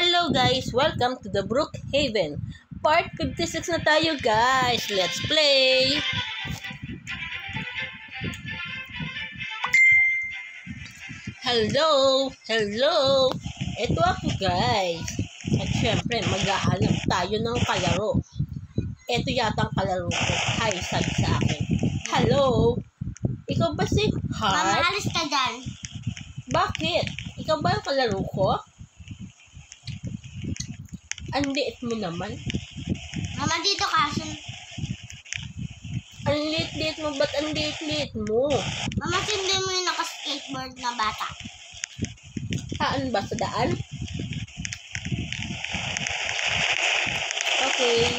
Hello guys! Welcome to the Brookhaven. Part 56 na tayo guys. Let's play! Hello! Hello! Ito ako guys. At syempre, mag-aanap tayo ng kalaro. Ito yata ang kalaro ko. Hi, sabi sa akin. Hello! Ikaw ba si Heart? Mama, alis ka dyan. Bakit? Ikaw ba ang kalaro ko? Ang liit mo naman. Mama, dito ka. Ang liit-liit mo. Ba't ang liit-liit mo? Mama, sundan mo yung naka-skateboard na bata. Saan ba? Sa daan? Okay.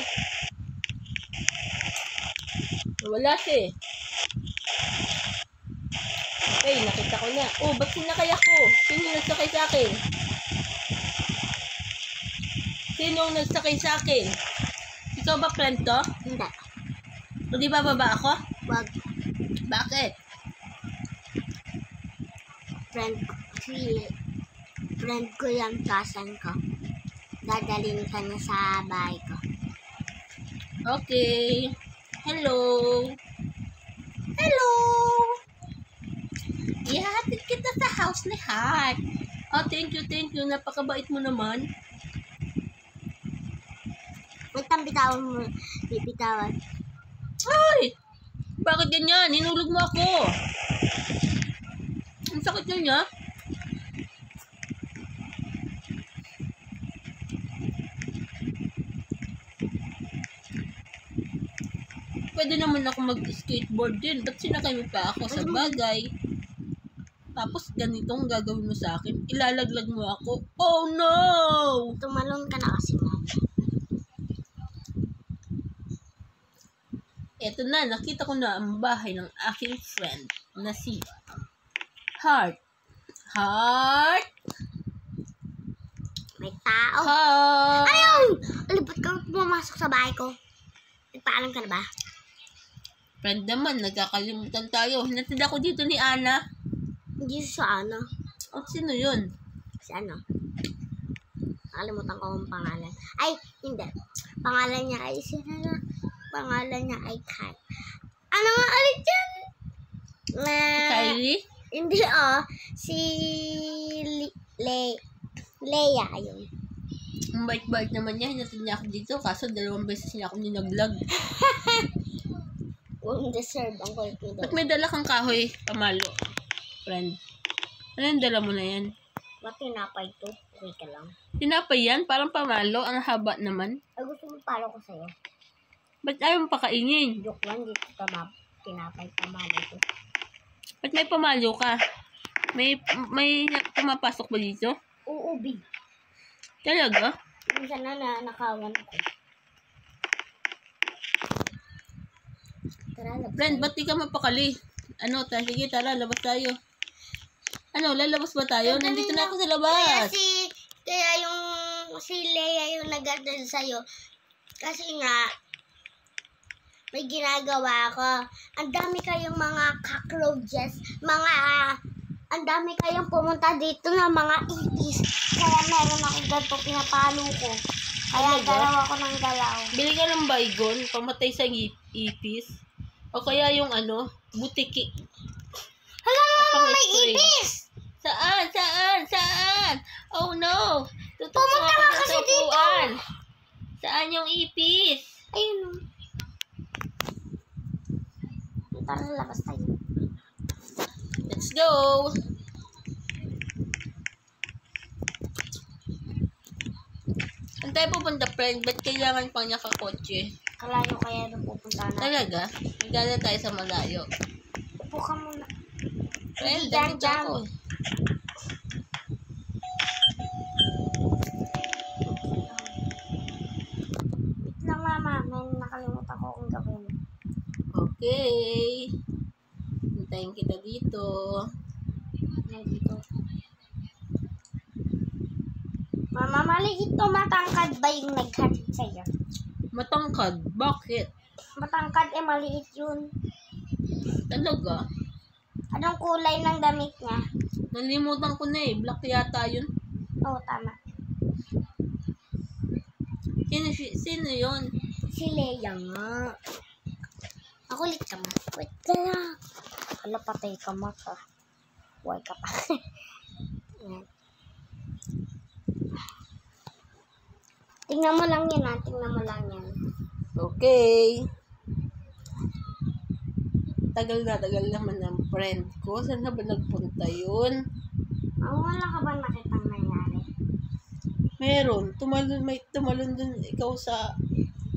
Wala siya eh. Okay, nakita ko na. Oh, ba't sinakay ako? Sino nagsakay sa akin? Sino ang nagsakay sa akin? Ikaw ba friend to? Hindi. O di ba baba ako? Wag. Bakit? Friend ko yung kasan ko. Dadalhin ka niya sa bahay ko. Okay. Hello. Hello. Ihatid kita sa house ni Heart. Oh, thank you, thank you. Napakabait mo naman. Wait, ang bitawan mo. Bibitawan. Ay! Bakit ganyan? Hinulog mo ako. Ang sakit niya. Pwede naman ako mag-skateboard din. Ba't sinakay mo pa ako sa bagay? Tapos ganitong gagawin mo sa akin. Ilalaglag mo ako. Oh no! Tumalon ka na kasi, mama. Eto na, nakita ko na ang bahay ng aking friend na si Heart. Heart! May tao. Heart! Ayaw! Alipot ka pumasok sa bahay ko. Nagpaalam ka na ba? Friend naman, nagkakalimutan tayo. Hinatid ako dito ni Ana. Hindi sa ano. O, sino yun? Si ano? Nakalimutan ko ang pangalan. Ay, hindi. Pangalan niya ay sino na? Pangalan niya ay Kai. Ano nga ulit yan? Kylie? Hindi si Leia yun. Ang bait-bait naman niya. Hinatid niya ako dito. Kaso 2 beses niya ako ninaglag. Won't deserve ang kulit mo Ba't daw. may dala kang kahoy, Pamalo? Friend. Ano yung dala mo na yan? Ba't tinapay to? Okay ka lang. Tinapay yan? Parang Pamalo. Ang haba naman. Ay, gusto mo palo ko sa'yo. Ba't ayaw mo pakainin? Joke lang, dito tinapay pamalo to. Ba't may Pamalo ka? May pumapasok ba dito? Oo, big. Talaga? Minsan na nakawan ko. Tara, labas Friend, tayo. ba't di ka mapakali? Ano, sige, tara, labas tayo. Ano, lalabas ba tayo? Nandito na ako sa labas. Kaya yung si Leia yung nag-attend sa'yo. Kasi nga, may ginagawa ako. Ang dami kayong mga cockroaches, ang dami kayong pumunta dito na mga ipis. Kaya meron ako ganito, pinapalo ko. Kaya Talaga? galaw ako ng galaw. Bili ka ng baygon, pamatay sa ipis. O kaya yung ano, butiki. Hala naman, may Pang-spray. ipis! Saan? Oh no! Tutupo Pumunta ako ka sa kasi dito. upuan. Saan yung ipis? Ayun o. Tara, labas tayo. Let's go! Saan tayo pupunta, friend? Ba't kailangan pang niya kakotse? Kalayo kaya na pupunta na. Talaga? Magala tayo sa malayo. Upo ka muna. Friend, Diyan, dito diyan. ako. Wait lang, mama. May nakalimutan ko kung gawin. Okay. Hintayin kita dito. Nandito. Mama, maliit to. Matangkad ba yung naghatid sa'yo? Matangkad? Bakit? Matangkad maliit yun. Talaga? Anong kulay ng damit niya? Nalimutan ko na eh. Black yata yun. Oo, tama. Sino yun? Si Leia nga. Ako ulit ka ma. Wait ka lang. Wala, patay ka ma ka. Huwag ka pa. Yan. Tingnan mo lang yan ha. Tingnan mo lang yan. Okay. Tagal naman ng friend ko. Saan na ba nagpunta yun? Wala ka ba nakitang nangyari? Meron. Tumalon dun ikaw sa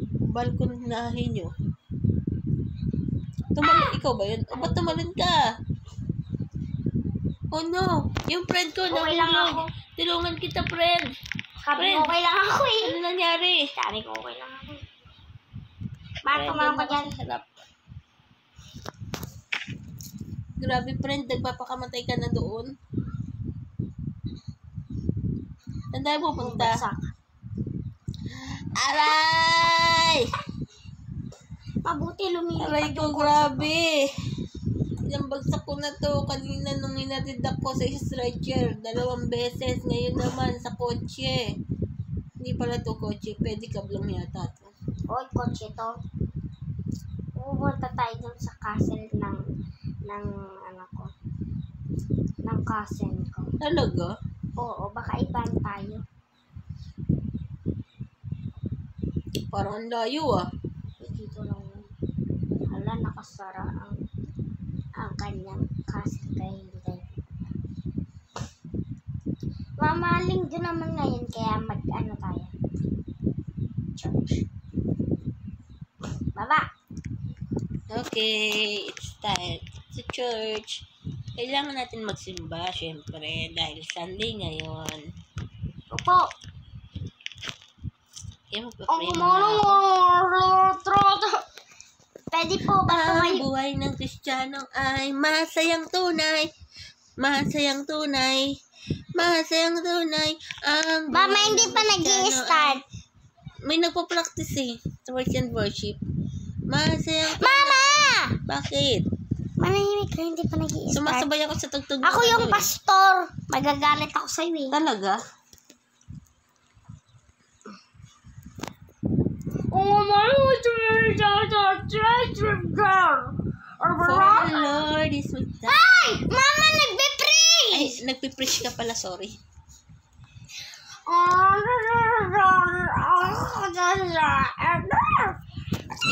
balkonahe nyo. Ikaw ba yun? O ba't tumalon ka? Oh no! Yung friend ko, Okay lang ako. Tulungan kita, friend. Sabi ko okay lang ako eh. Ano nangyari? Sabi ko okay lang ako. Bakit tumalong ka dyan? Sarap. Grabe, friend. Nagpapakamatay ka na doon. Saan tayo pupunta? Bagsak. Aray! Mabuti lumilipad. Aray ko, grabe. Ilang bagsak ko na to. Kanina nung inatid ako sa stretcher. 2 beses. Ngayon naman sa kotse. Hindi pala to kotse. Pedicab lang yata to. Oy, kotse to. Pupunta tayo dun sa castle ng ano ko. Ng cousin ko. Talaga? Oo, baka iban tayo. Parang ang layo ah. Dito lang yun. Hala, nakasara ang kanyang castle kaya hindi tayo. Mamaling doon naman ngayon kaya mag-ano tayo. Church. Baba! Okay, it's time to church. Kailangan natin magsimba, syempre, dahil Sunday ngayon. Opo! Kaya magpa-pray muna ako. Pwede po ba Ang buhay ng Kristiyano ay masayang tunay. Masayang tunay. Masayang tunay. Ang Mama, buhay hindi ng pa Kristiyano nag-i-start. May nagpa-practice eh. Sa words and worship. Masayang tunay. Mama! Bakit? Manahimik ka, hindi pa nag-i-start. Sumasabay ako sa tugtog. Ako yung pastor. Magagalit ako sa'yo eh. Talaga? For the Lord is with us. Ay! Mama, nagbe-preach! Ay, nagpipreach ka pala, sorry.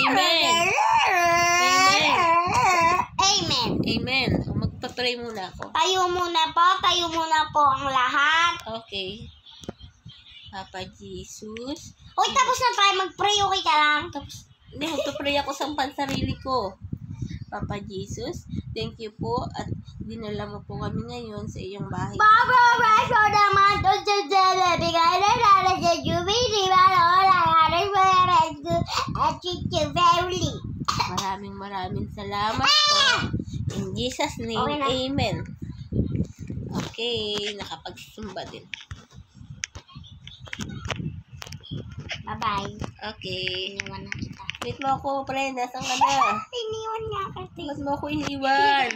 Amen. Amen. Amen. Magpa-pray muna ako. Tayo muna po ang lahat. Okay. Papa Jesus. Uy, tapos na tayo mag-pray, okay ka lang? Tapos, hindi, magpa-pray ako sa pansarili ko. Papa Jesus, thank you po at dinala mo po kami ngayon sa iyong bahay. Baba, raso naman to sa bigay na lala sa Jubili, malola, haris mo na rescue, at chichi family. Maraming salamat po. In Jesus' name, Okay na. Amen. Okay, nakapagsimba din. Bye-bye. Okay. Iniwan na kita. Wait mo ako, friend. Nasaan ka na? Iniwan niya kita. Ba't mo ako iniwan?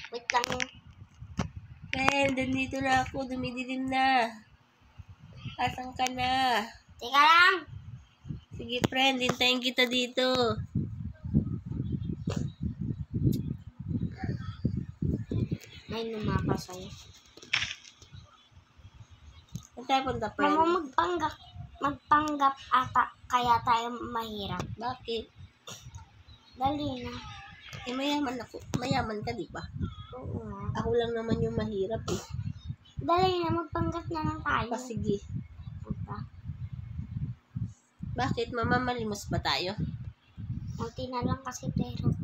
Wait lang. Friend, dito na ako. Dumidilim na. Nasaan ka na? Teka lang. Sige, friend. Hintayin kita dito. May lumapa sa'yo. Saan tayo punta, friend? Mama, magpanggap ata kaya tayo mahirap. Bakit? Dali na. Eh, mayaman ako. Mayaman ka, di ba? Oo nga. Ako lang naman yung mahirap eh. Dali na, magpanggap na lang tayo. Sige. Diba? Bakit? Mamamalimos ba tayo? Kunti na lang kasi pero